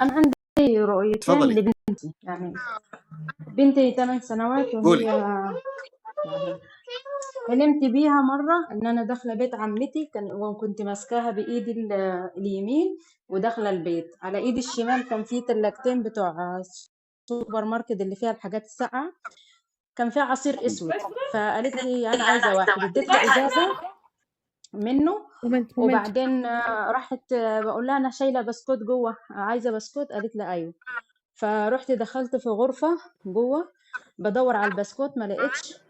أنا عندي رؤيتين تفضلي. لبنتي، يعني بنتي 8 سنوات وهي قولي. يعني حلمت بيها مرة إن أنا داخلة بيت عمتي، وكنت ماسكاها بإيدي اليمين وداخلة البيت. على إيدي الشمال كان في تلاجتين بتوع السوبر ماركت اللي فيها الحاجات الساقعة، كان فيها عصير أسود. فقالت لي أنا عايزة واحد، اديتها إزازة منه. وبعدين راحت بقول لها أنا شايلة بسكوت جوه، عايزة بسكوت؟ قالت لي أيوه. فرحت دخلت في غرفة جوه بدور على البسكوت، ما لقيتش.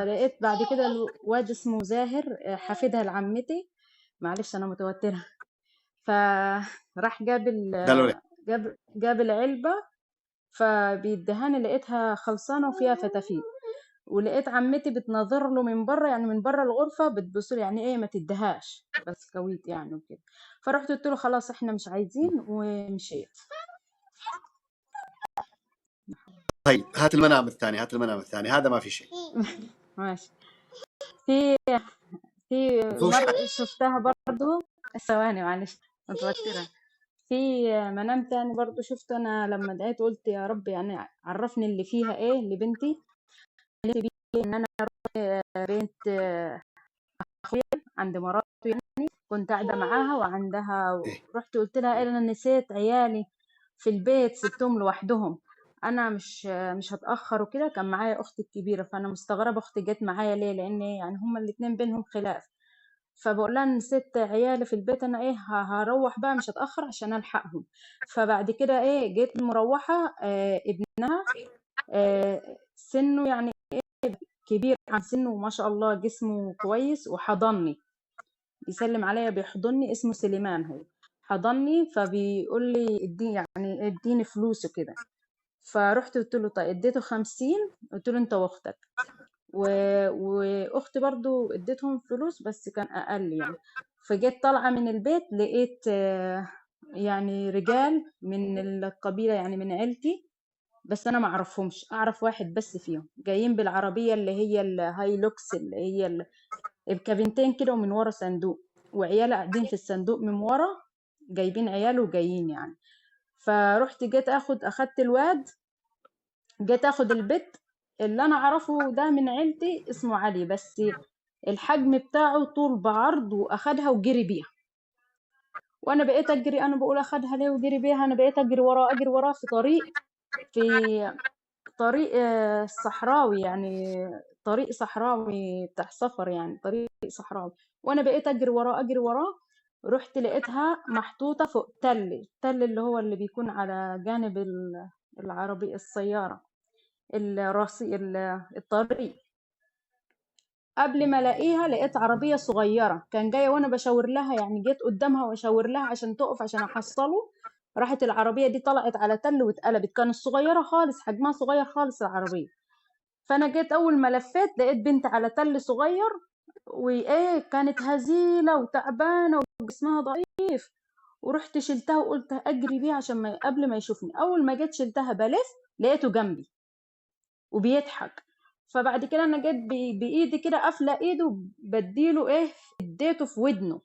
لقيت بعد كده الواد اسمه زاهر، حفيدها لعمتي، معلش انا متوترة. فراح قالوا لي جاب العلبة، فبيدهاني لقيتها خلصانة وفيها فتافيت. ولقيت عمتي بتنظر له من بره، يعني من بره الغرفة بتبص له، يعني ايه ما تدهاش بسكويت يعني وكده. فرحت قلت له خلاص احنا مش عايزين ومشيت. طيب هات المنام الثاني، هات المنام الثاني، هذا ما في شيء. ماشي. في مفهوش حاجة. مرة شفتها برضو، ثواني معلش متوترة. في منام تاني برضو شفته أنا لما دعيت قلت يا رب يعني عرفني اللي فيها إيه لبنتي. إن أنا بنت أخويا عند مراته، يعني كنت قاعدة معاها وعندها، إيه؟ رحت قلت لها إيه أنا نسيت عيالي في البيت، سبتهم لوحدهم، أنا مش هتأخر وكده. كان معايا أختي الكبيرة، فأنا مستغربة أختي جت معايا ليه، لأن يعني هما الاتنين بينهم خلاف. فبقول لها نسيت عيالي في البيت، انا ايه هروح بقى مش هتاخر عشان الحقهم. فبعد كده ايه جيت مروحه، ابنها سنه يعني كبير عن سنه وما شاء الله جسمه كويس، وحضني بيسلم عليا بيحضني، اسمه سليمان هو. حضني فبيقول لي اديني، يعني اديني فلوس وكده. فرحت قلت له طيب، اديته 50. قلت له انت واختك واختي برضو اديتهم فلوس بس كان اقل يعني. فجيت طالعة من البيت لقيت يعني رجال من القبيلة، يعني من عيلتي، بس انا ما اعرفهمش، اعرف واحد بس فيهم، جايين بالعربية اللي هي الهايلوكس، اللي هي الكابينتين كده، ومن ورا صندوق، وعيال قاعدين في الصندوق من ورا، جايبين عيال وجايين يعني. فرحت جيت اخدت الواد، جيت اخد البت اللي انا اعرفه ده من عيلتي اسمه علي، بس الحجم بتاعه طول بعرض، واخدها وجري بيها. وانا بقيت اجري، انا بقول اخدها ليه وجري بيها، انا بقيت اجري وراه في طريق صحراوي، يعني طريق صحراوي بتاع سفر، يعني طريق صحراوي. وانا بقيت اجري وراه. رحت لقيتها محطوطة فوق التل اللي هو اللي بيكون على جانب العربي السيارة، الطريق. قبل ما الاقيها لقيت عربيه صغيره كان جايه، وانا بشاور لها، يعني جيت قدامها واشاور لها عشان تقف عشان احصله. راحت العربيه دي طلعت على تل واتقلبت، كانت صغيره خالص، حجمها صغير خالص العربيه. فانا جيت اول ما لفيت لقيت بنت على تل صغير، وايه كانت هزيله وتعبانه وجسمها ضعيف. ورحت شلتها وقلت اجري بيها عشان ما قبل ما يشوفني. اول ما جيت شلتها بلف لقيته جنبي وبيضحك. فبعد كده انا جيت بايدي كده قافله ايده، بديله ايه، اديته في ودنه،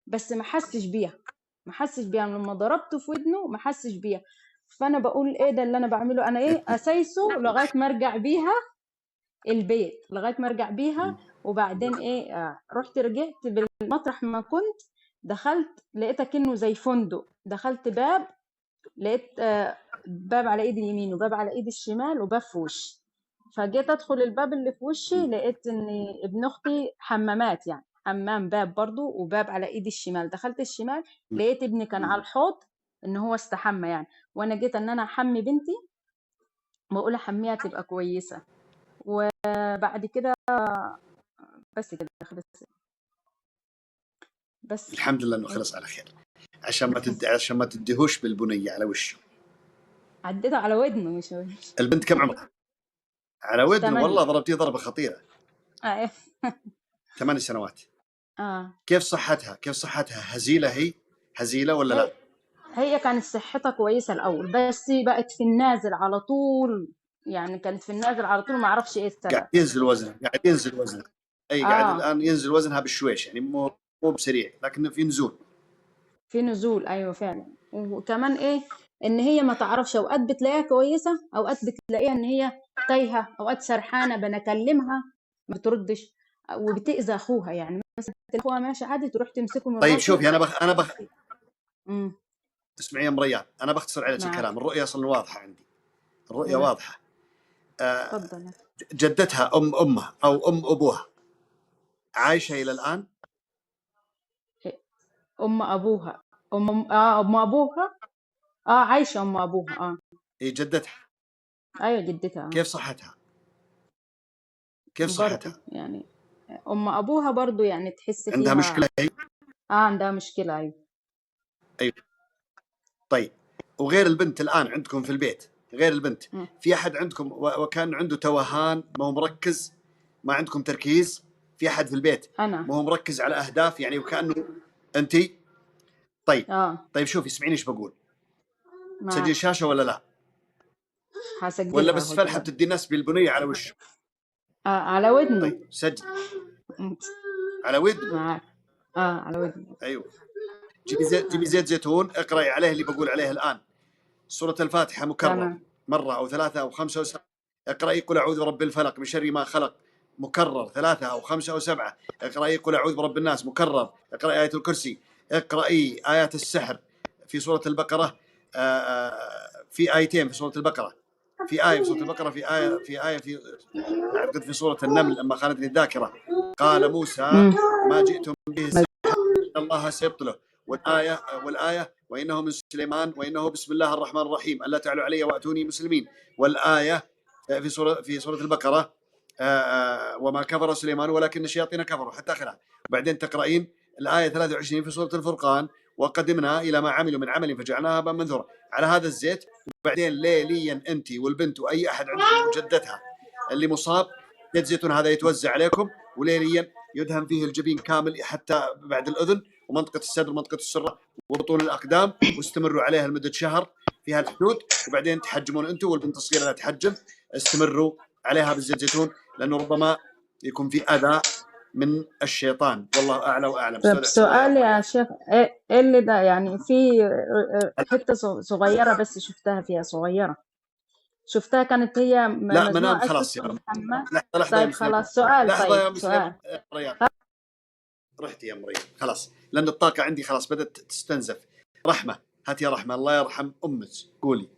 بس ما حسش بيها لما ضربته في ودنه، ما حسش بيها. فانا بقول ايه ده اللي انا بعمله، انا ايه اسايسه لغايه ما ارجع بيها البيت، لغايه ما ارجع بيها. وبعدين ايه رحت رجعت بالمطرح ما كنت، دخلت لقيتها كأنه زي فندق، دخلت باب لقيت باب على ايدي اليمين وباب على ايدي الشمال وباب في وشي. فجيت ادخل الباب اللي في وشي لقيت ان ابن اختي حمامات، يعني حمام باب برضو وباب على ايدي الشمال. دخلت الشمال لقيت ابني كان على الحوض ان هو استحمى يعني. وانا جيت ان انا احمي بنتي، بقول احميها تبقى كويسة. وبعد كده بس كده خلص بس. الحمد لله انه خلص على خير. عشان ما تديهوش بالبنيه على وشه. عديته على ودنه مش البنت كم عمرها؟ على ودنه؟ والله 8. ضربتيه ضربه خطيره. 8 سنوات. اه كيف صحتها؟ كيف صحتها؟ هزيله هي؟ هزيله ولا هي لا؟ هي كانت صحتها كويسة الأول، بس بقت في النازل على طول، يعني كانت في النازل على طول، ما اعرفش ايه قاعد السبب. ينزل وزنها، قاعد ينزل وزنها. اي قاعد اه الان ينزل وزنها بشويش، يعني مو بسريع، لكن في نزول. في نزول، ايوه فعلا. وكمان ايه ان هي ما تعرفش، اوقات بتلاقيها كويسه، اوقات بتلاقيها ان هي تايهه، اوقات سرحانه، بنكلمها ما بتردش، وبتاذي اخوها. يعني مثلا اخوها ماشي عادي تروح تمسكه من طيب راسه. شوفي انا امم اسمعي يا ام ريان، انا بختصر عليك معاك. الكلام. الرؤيه اصلا واضحه عندي، الرؤيه امم واضحه. اتفضل. جدتها امها او ابوها عايشه الى الان؟ ام ابوها، ام ابوها، عايشه ام ابوها، هي جدتها. ايوه جدتها. كيف صحتها؟ كيف برضه صحتها؟ يعني ام ابوها برضه يعني تحس عندها مشكله فيها. هي؟ عندها مشكله، ايوه. ايوه. طيب، وغير البنت الان عندكم في البيت، غير البنت مم. في احد عندكم وكان عنده توهان، ما هو مركز، ما عندكم تركيز؟ في احد في البيت انا ما هو مركز على اهداف يعني، وكانه انت؟ طيب. طيب شوفي اسمعيني ايش بقول. تسجل معاك. الشاشه ولا لا؟ ولا هسجلها بس اهو فلحه دلوقتي. بتدي الناس بالبنيه على وشه؟ على ودنه. طيب سجل مم. على ودنه. معاك. على ودنه. ايوه. جيبي زيت زيتون، اقرأي عليه اللي بقول عليه الآن. سورة الفاتحة مكرر تمام. مرة أو ثلاثة أو خمسة أو سبعة. اقرأي قل أعوذ برب الفلق من شر ما خلق مكرر 3 أو 5 أو 7. اقرأي قل أعوذ برب الناس مكرر. اقرأي آية الكرسي. اقرأي آيات السحر في سورة البقرة. في آيتين في سورة البقرة، في آية في سورة البقرة، في أعتقد في سورة النمل لما خانتني الذاكرة. قال موسى مم. ما جئتم به الله سيبطله. والآية وإنه من سليمان وإنه بسم الله الرحمن الرحيم ألا تعلوا علي وأتوني مسلمين. والآية في سورة البقرة وما كفر سليمان ولكن الشياطين كفروا حتى آخرها. وبعدين تقرأين الآية 23 في سورة الفرقان وقدمنا إلى ما عملوا من عمل فجعلناها هباء منثورا على هذا الزيت. وبعدين ليليا أنت والبنت وأي أحد عندكم وجدتها اللي مصاب زيت زيتون هذا يتوزع عليكم، وليليا يدهن فيه الجبين كامل حتى بعد الأذن ومنطقة الصدر ومنطقة السرة وبطون الأقدام، واستمروا عليها لمدة شهر في هالحدود. وبعدين تحجمون أنتم والبنت الصغيرة لا تحجم، استمروا عليها بالزيت زيتون، لأنه ربما يكون في أذى من الشيطان. والله أعلى وأعلم. طب استودعك الله يا سؤال يا مريم. شيخ، إيه اللي ده يعني في حتة صغيرة بس شفتها فيها صغيرة، شفتها كانت هي لا منام مزنوقة عايز خلاص يا تدخل الحمام. لحظة يا طيب مسلم، خلاص، سؤال، لحظة طيب يا مسلم سؤال. ريان. رحت يا مريم خلاص، لأن الطاقة عندي خلاص بدأت تستنزف. رحمة، هات يا رحمة، الله يرحم أمك، قولي.